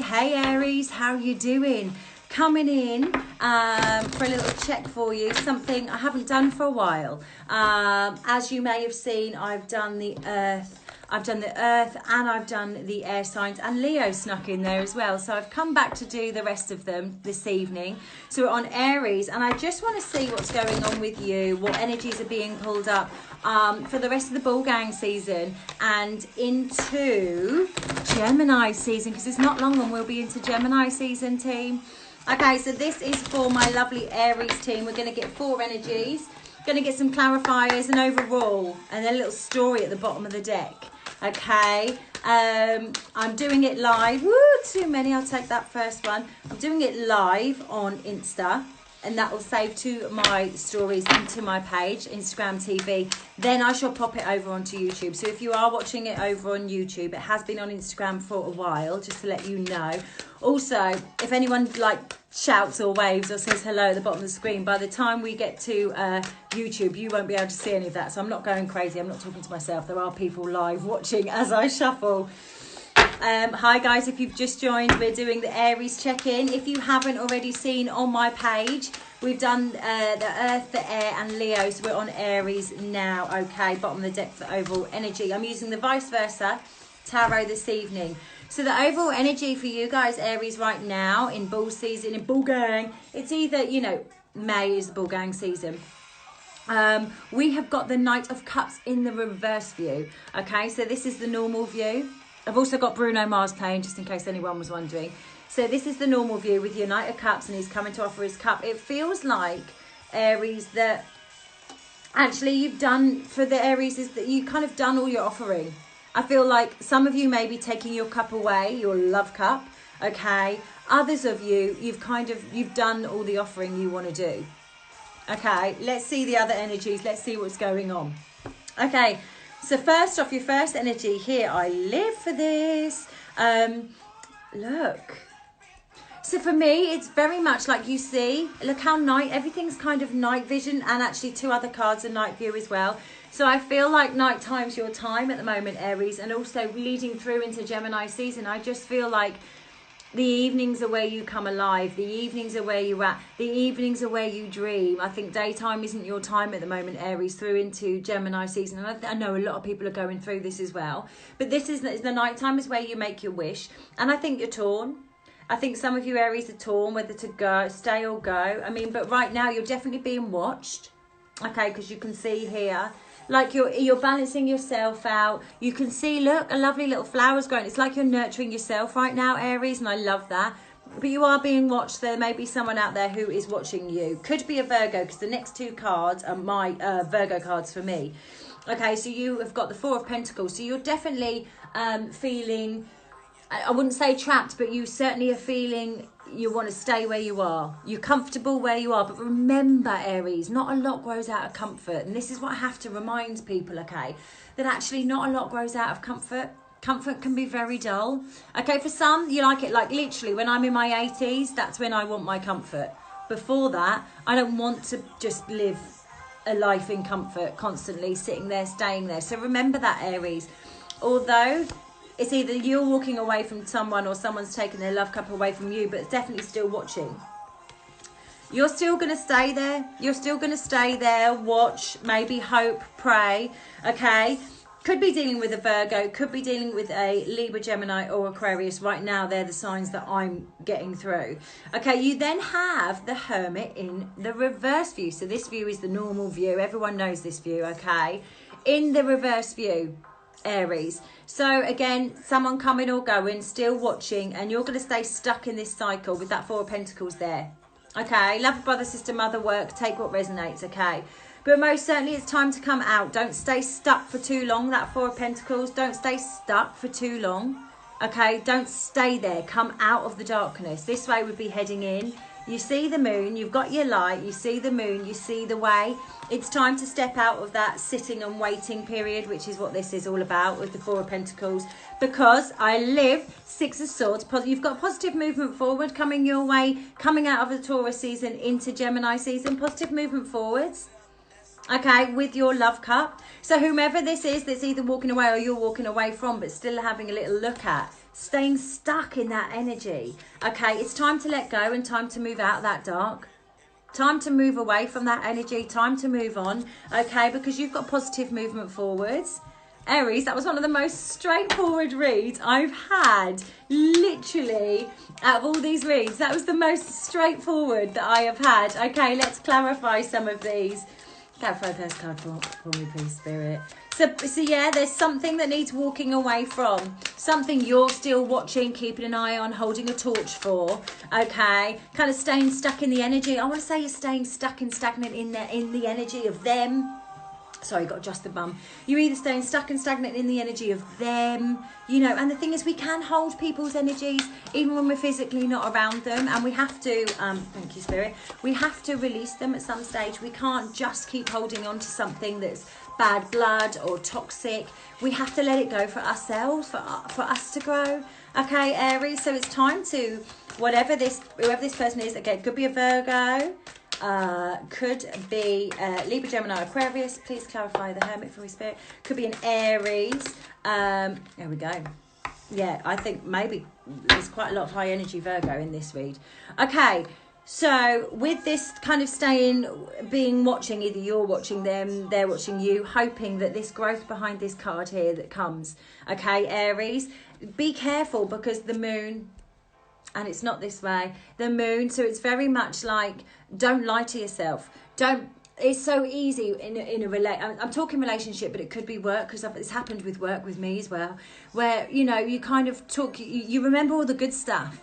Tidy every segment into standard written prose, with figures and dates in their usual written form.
Hey Aries, how you doing? Coming in for a little check for you, something I haven't done for a while. As you may have seen, I've done the earth and I've done the air signs, and Leo snuck in there as well. So I've come back to do the rest of them this evening. So we're on Aries, and I just want to see what's going on with you, what energies are being pulled up for the rest of the ball gang season and into Gemini season, because it's not long and we'll be into Gemini season, team. Okay, so this is for my lovely Aries team. We're going to get 4 energies, going to get some clarifiers and overall, and a little story at the bottom of the deck. Okay, I'm doing it live. Woo, too many. I'll take that first one. I'm doing it live on Insta, and that will save to my stories into my page, Instagram TV. Then I shall pop it over onto YouTube. So if you are watching it over on YouTube, it has been on Instagram for a while, just to let you know. Also, if anyone shouts or waves or says hello at the bottom of the screen, by the time we get to YouTube, you won't be able to see any of that. So I'm not going crazy. I'm not talking to myself. There are people live watching as I shuffle. Hi guys, if you've just joined, we're doing the Aries check-in. If you haven't already seen on my page, we've done the Earth, the Air and Leo, so we're on Aries now. Okay, bottom of the deck for overall energy. I'm using the vice versa tarot this evening. So the overall energy for you guys, Aries, right now in ball season, in ball gang, it's either, you know, May is the ball gang season. We have got the Knight of Cups in the reverse view. Okay, so this is the normal view. I've also got Bruno Mars playing, just in case anyone was wondering. So this is the normal view with your Knight of Cups, and he's coming to offer his cup. It feels like, Aries, that actually you've done, for the Aries, is that you kind of done all your offering. I feel like some of you may be taking your cup away, your love cup, okay? Others of you, you've done all the offering you want to do. Okay, let's see the other energies. Let's see what's going on. Okay. So first off, your first energy here, I live for this. Look. So for me, it's very much like you see, look how everything's kind of night vision, and actually 2 other cards are night view as well. So I feel like night time's your time at the moment, Aries, and also leading through into Gemini season. I just feel like the evenings are where you come alive. The evenings are where you're at. The evenings are where you dream. I think daytime isn't your time at the moment, Aries, through into Gemini season. And I know a lot of people are going through this as well. But this is the nighttime is where you make your wish. And I think you're torn. I think some of you, Aries, are torn whether to go, stay or go. I mean, but right now you're definitely being watched. Okay, because you can see here, like you're balancing yourself out. You can see, look, a lovely little flower's growing. It's like you're nurturing yourself right now, Aries, and I love that. But you are being watched. There may be someone out there who is watching you. Could be a Virgo, because the next 2 cards are my Virgo cards for me. Okay, so you have got the 4 of Pentacles. So you're definitely feeling, I wouldn't say trapped, but you certainly are feeling you want to stay where you are. You're comfortable where you are. But remember, Aries, not a lot grows out of comfort. And this is what I have to remind people, okay, that actually not a lot grows out of comfort. Comfort can be very dull. Okay, for some, you like it. Like literally, when I'm in my 80s, that's when I want my comfort. Before that, I don't want to just live a life in comfort, constantly sitting there, staying there. So remember that, Aries. Although it's either you're walking away from someone or someone's taking their love cup away from you, but it's definitely still watching. You're still going to stay there. You're still going to stay there, watch, maybe hope, pray, okay? Could be dealing with a Virgo, could be dealing with a Libra, Gemini or Aquarius. Right now, they're the signs that I'm getting through. Okay, you then have the Hermit in the reverse view. So this view is the normal view. Everyone knows this view, okay? In the reverse view, Aries. So again, someone coming or going, still watching, and you're going to stay stuck in this cycle with that 4 of Pentacles there. Okay, love, brother, sister, mother, work, take what resonates, okay? But most certainly it's time to come out. Don't stay stuck for too long, that 4 of Pentacles. Don't stay stuck for too long, okay? Don't stay there. Come out of the darkness. This way would be heading in. You see the moon, you've got your light, you see the moon, you see the way. It's time to step out of that sitting and waiting period, which is what this is all about with the 4 of Pentacles. Because I live 6 of Swords. You've got positive movement forward coming your way, coming out of the Taurus season into Gemini season. Positive movement forwards. okay, with your love cup. So whomever this is that's either walking away or you're walking away from, but still having a little look at, staying stuck in that energy. Okay, it's time to let go and time to move out of that dark. Time to move away from that energy, time to move on, okay, because you've got positive movement forwards. Aries, that was one of the most straightforward reads I've had, literally, out of all these reads. That was the most straightforward that I have had. Okay, let's clarify some of these. Clarify the first card for me, please, Spirit. So yeah, there's something that needs walking away from. Something you're still watching, keeping an eye on, holding a torch for. Okay, kind of staying stuck in the energy. I want to say you're staying stuck and stagnant in the energy of them. Sorry, got to adjust the bum. You're either staying stuck and stagnant in the energy of them, you know, and the thing is we can hold people's energies even when we're physically not around them, and we have to, thank you, Spirit, we have to release them at some stage. We can't just keep holding on to something that's bad blood or toxic. We have to let it go for ourselves, for us to grow. Okay, Aries, so it's time to, whoever this person is, again, could be a Virgo, could be Libra, Gemini, Aquarius. Please clarify the Hermit for me, Spirit. Could be an Aries. There we go. Yeah, I think maybe there's quite a lot of high energy Virgo in this read. Okay, so with this kind of being watching, either you're watching them, they're watching you, hoping that this growth behind this card here that comes. Okay, Aries, be careful because the moon, and it's not this way, the moon, so it's very much like, don't lie to yourself. It's so easy in a I'm talking relationship, but it could be work, because it's happened with work with me as well, where, you know, you kind of talk, you remember all the good stuff.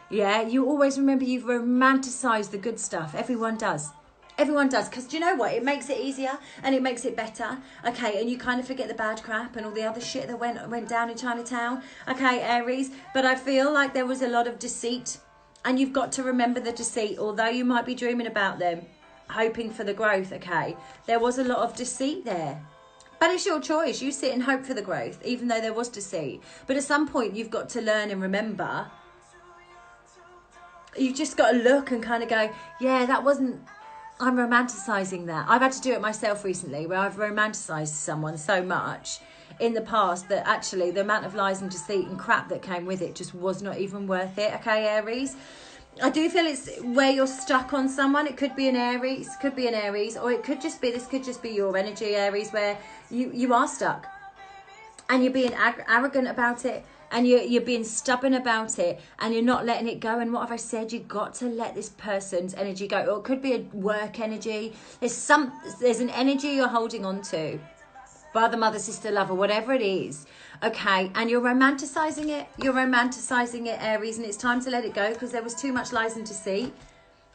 Yeah, you always remember, you've romanticized the good stuff. Everyone does. Everyone does, because do you know what? It makes it easier and it makes it better. Okay, and you kind of forget the bad crap and all the other shit that went down in Chinatown. Okay, Aries, but I feel like there was a lot of deceit, and you've got to remember the deceit. Although you might be dreaming about them, hoping for the growth, okay, there was a lot of deceit there. But it's your choice. You sit and hope for the growth, even though there was deceit. But at some point, you've got to learn and remember. You've just got to look and kind of go, yeah, that wasn't, I'm romanticising that. I've had to do it myself recently, where I've romanticised someone so much in the past that actually the amount of lies and deceit and crap that came with it just was not even worth it. Okay, Aries? I do feel it's where you're stuck on someone. It could be an Aries, or it could just be, this could just be your energy, Aries, where you are stuck and you're being arrogant about it. And you're being stubborn about it, and you're not letting it go. And what have I said? You've got to let this person's energy go. Or it could be a work energy. There's an energy you're holding on to. Brother, mother, sister, lover, whatever it is. Okay, and you're romanticising it. You're romanticising it, Aries, and it's time to let it go because there was too much lies and deceit.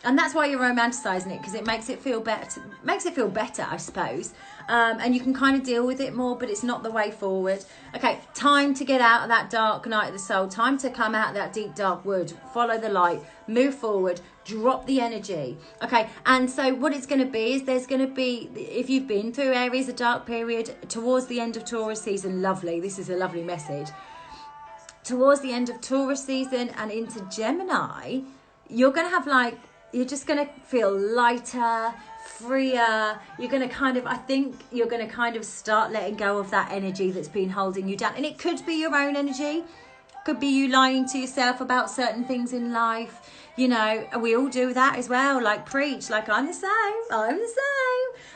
And that's why you're romanticising it, because it makes it feel better. Makes it feel better, I suppose. And you can kind of deal with it more, but it's not the way forward. Okay, time to get out of that dark night of the soul. Time to come out of that deep, dark wood. Follow the light. Move forward. Drop the energy. Okay, and so what it's going to be is there's going to be, if you've been through Aries, a dark period, towards the end of Taurus season, lovely. This is a lovely message. Towards the end of Taurus season and into Gemini, you're going to have like, you're just going to feel lighter, freer. You're going to kind of, I think you're going to kind of start letting go of that energy that's been holding you down. And it could be your own energy. Could be you lying to yourself about certain things in life. You know, we all do that as well. Like preach, like I'm the same.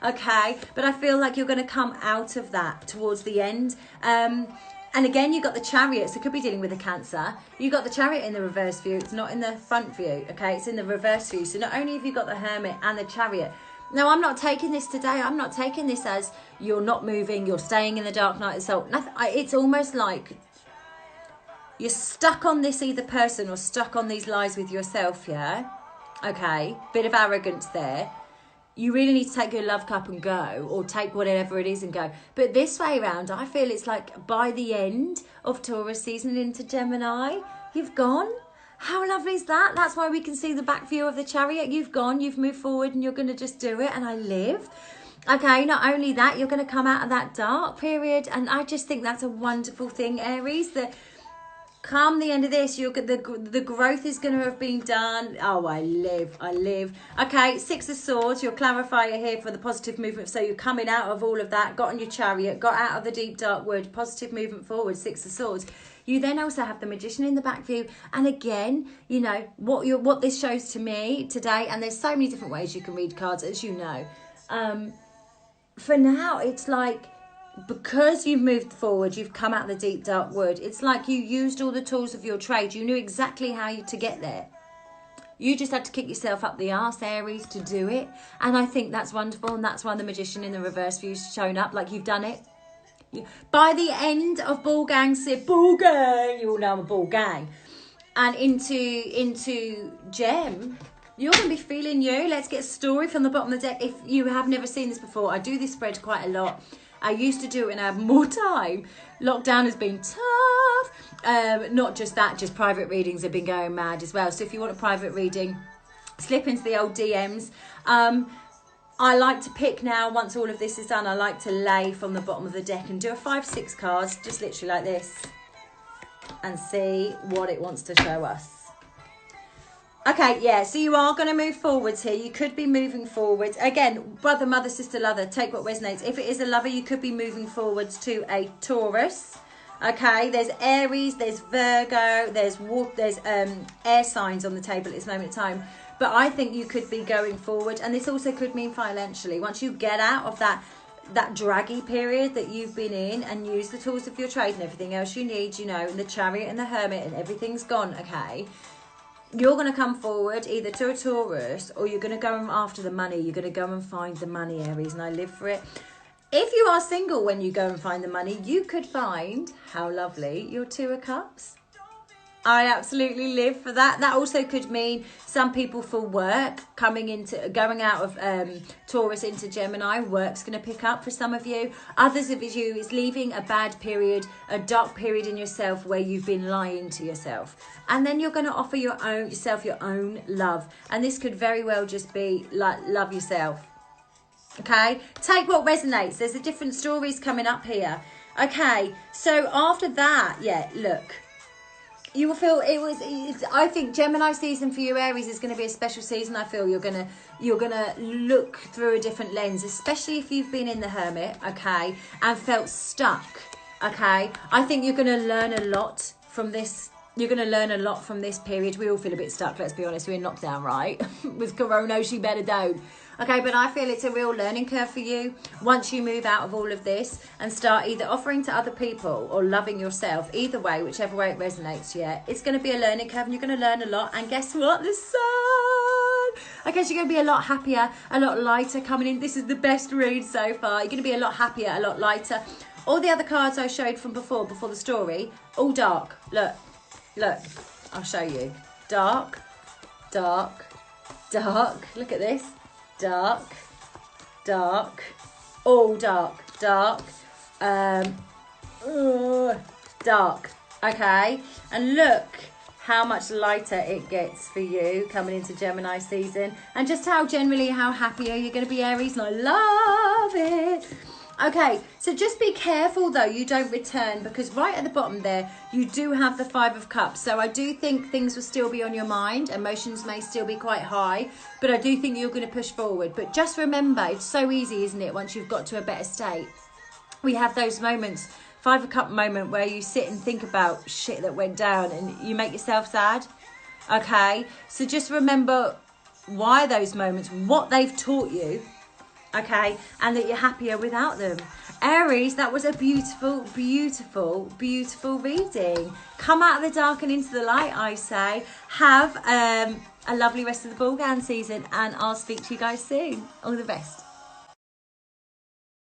Okay, but I feel like you're going to come out of that towards the end. And again, you've got the Chariot, so it could be dealing with a Cancer. You've got the Chariot in the reverse view. It's not in the front view, okay? It's in the reverse view. So not only have you got the Hermit and the Chariot. Now, I'm not taking this today. I'm not taking this as you're not moving, you're staying in the dark night of the soul. It's almost like you're stuck on this either person or stuck on these lies with yourself, yeah? Okay, bit of arrogance there. You really need to take your love cup and go, or take whatever it is and go. But this way around, I feel it's like by the end of Taurus season into Gemini, you've gone. How lovely is that? That's why we can see the back view of the Chariot. You've gone, you've moved forward, and you're going to just do it, and I live. Okay, not only that, you're going to come out of that dark period, and I just think that's a wonderful thing, Aries, that come the end of this, the growth is going to have been done. Oh, I live. Okay, Six of Swords, your clarifier here for the positive movement. So you're coming out of all of that, got on your chariot, got out of the deep dark wood, positive movement forward, Six of Swords. You then also have the Magician in the back view. And again, you know, what this shows to me today, and there's so many different ways you can read cards, as you know. For now, it's like, because you've moved forward, you've come out of the deep dark wood, it's like you used all the tools of your trade. You knew exactly how to get there. You just had to kick yourself up the arse, Aries, to do it. And I think that's wonderful. And that's why the Magician in the reverse view's shown up, like you've done it. By the end of Ball Gang, you all know I'm a Ball Gang, and into Gem, you're going to be feeling you. Let's get a story from the bottom of the deck. If you have never seen this before, I do this spread quite a lot. I used to do it when I had more time. Lockdown has been tough. Not just that, just private readings have been going mad as well. So if you want a private reading, slip into the old DMs. I like to pick now, once all of this is done, I like to lay from the bottom of the deck and do a 5-6 cards, just literally like this, and see what it wants to show us. Okay, yeah, so you are going to move forwards here. You could be moving forwards. Again, brother, mother, sister, lover, take what resonates. If it is a lover, you could be moving forwards to a Taurus. Okay, there's Aries, there's Virgo, there's air signs on the table at this moment in time. But I think you could be going forward, and this also could mean financially. Once you get out of that draggy period that you've been in and use the tools of your trade and everything else you need, you know, and the Chariot and the Hermit and everything's gone, okay, you're going to come forward either to a Taurus, or you're going to go after the money. You're going to go and find the money, Aries, and I live for it. If you are single when you go and find the money, you could find, how lovely, your Two of Cups. I absolutely live for that. That also could mean some people for work going out of Taurus into Gemini. Work's going to pick up for some of you. Others of you is leaving a bad period, a dark period in yourself where you've been lying to yourself. And then you're going to offer yourself your own love. And this could very well just be like, love yourself. Okay? Take what resonates. There's a different stories coming up here. Okay, so after that, yeah, look. You will feel I think Gemini season for you, Aries, is going to be a special season. I feel you're gonna look through a different lens, especially if you've been in the Hermit, okay, and felt stuck, okay. I think you're going to learn a lot from this. You're going to learn a lot from this period. We all feel a bit stuck, let's be honest. We're in lockdown, right? With Corona, she better don't. Okay, but I feel it's a real learning curve for you once you move out of all of this and start either offering to other people or loving yourself. Either way, whichever way it resonates, yeah. It's going to be a learning curve and you're going to learn a lot. And guess what? The sun! I guess you're going to be a lot happier, a lot lighter coming in. This is the best read so far. You're going to be a lot happier, a lot lighter. All the other cards I showed from before the story, all dark. Look, I'll show you. Dark, dark, dark. Look at this. Dark, dark, all dark, dark, dark, okay, and look how much lighter it gets for you coming into Gemini season, and just how happier you're going to be, Aries, and I love it. Okay, so just be careful though you don't return, because right at the bottom there you do have the Five of Cups. So I do think things will still be on your mind, emotions may still be quite high, but I do think you're going to push forward. But just remember, it's so easy, isn't it, once you've got to a better state. We have those moments, Five of Cup moment, where you sit and think about shit that went down and you make yourself sad. Okay, so just remember why those moments, what they've taught you. Okay, and that you're happier without them. Aries, that was a beautiful, beautiful, beautiful reading. Come out of the dark and into the light, I say. Have a lovely rest of the ball gown season, and I'll speak to you guys soon. All the best.